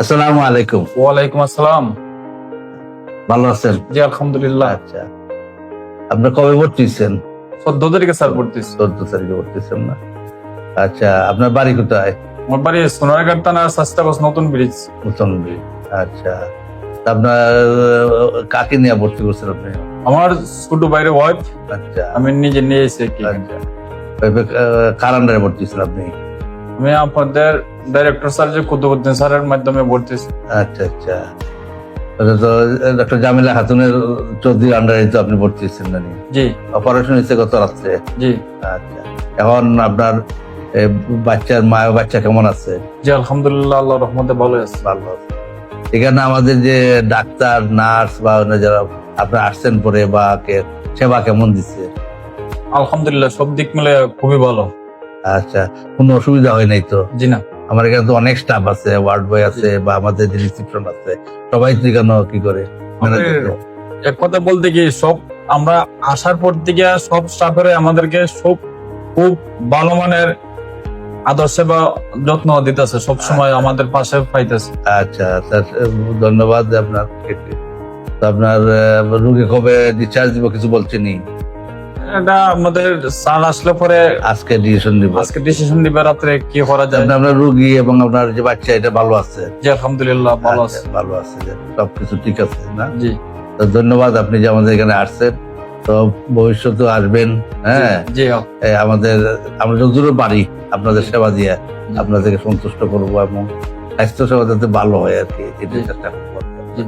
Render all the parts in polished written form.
আসসালামু আলাইকুম। ওয়ালাইকুম আসসালাম। ভালো আছেন? জি আলহামদুলিল্লাহ। আচ্ছা, আপনার কবে ভর্তি হয়েছেন? 14 তারিখে স্যার পড়তেছি। 14 তারিখে ভর্তি হয়েছেন না? আচ্ছা, আপনার বাড়ি কোথায়? আমার বাড়ি সোনারগাঁও থানার শাস্তাগঞ্জ নতুন ব্রিজ। মুসলমান। আচ্ছা, তা আপনার কাকে নিয়ে ভর্তি করছেন আপনি? আমার ছোট ভাইয়ের ওয়াইফ, আচ্ছা আমি নিজে নিয়ে এসে কি আচ্ছা, কার আন্ডারে ভর্তি হয়েছেন আপনি? আমি আপনাদের ডাইরেক্টর স্যার যে কুতুবউদ্দিন স্যারের মাধ্যমে ভর্তিছি। আচ্ছা আচ্ছা, তাহলে তো ডক্টর জামিলা খাতুনের চৌধুরীর আন্ডারে তো আপনি ভর্তি হয়েছেন নাকি? জি অপারেশন হয়েছে গত রাত্রে? জি আচ্ছা, এখন আপনার বাচ্চার মা ও বাচ্চা কেমন আছে? জি আলহামদুলিল্লাহ, আল্লাহর রহমতে ভালো আছে। ভালো আছে। এখানে আমাদের যে ডাক্তার নার্স বা অন্য যারা আপনার আসছেন পরে বা সেবা কেমন দিচ্ছে? আলহামদুলিল্লাহ, সব দিক মিলে খুবই ভালো। আচ্ছা, কোনো অসুবিধা হয় নাই তো? জি না, আমার এখানে তো অনেক স্টাফ আছে, ওয়ার্ড বয় আছে বা আমাদের যে রিসিপশন আছে, সবাই তো এখানে কি করে ম্যানেজ করে? এক কথা বলতে কি, সব আমরা আসার পর থেকে সব স্টাফের আমাদেরকে সব খুব ভালো মানের আদর সেবা যত্ন দিতেছে, সব সময় আমাদের পাশে পাইতেছে। আচ্ছা স্যার, ধন্যবাদ আপনার। তো আপনার রোগী কবে ডিসচার্জ দিব কিছু বলছেনি? এটা আমাদের স্যার আসলে পরে আজকে ডিসিশন দিব। আজকে ডিসিশন দিবে রাত্রে কি করা যায়। আপনার রোগী এবং আপনার যে বাচ্চা এটা ভালো আছে? জি আলহামদুলিল্লাহ ভালো আছে। আচ্ছা, ভালো আছে, সবকিছু ঠিক আছে না? জি তো ধন্যবাদ আপনি যে আমাদের এখানে আসছেন। তো ভবিষ্যতে আসবেন। হ্যাঁ, জি আমাদের আমরা যতদূর পারি আপনাদের সেবা দিয়ে আপনাদেরকে সন্তুষ্ট করবো এবং স্বাস্থ্য সেবা যাতে ভালো হয় আর কি, এটা চেষ্টা করবো। জি।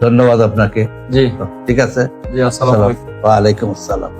ধন্যবাদ আপনাকে। জি ঠিক আছে, জি আসসালামু আলাইকুম। ওয়ালাইকুম আসসালাম।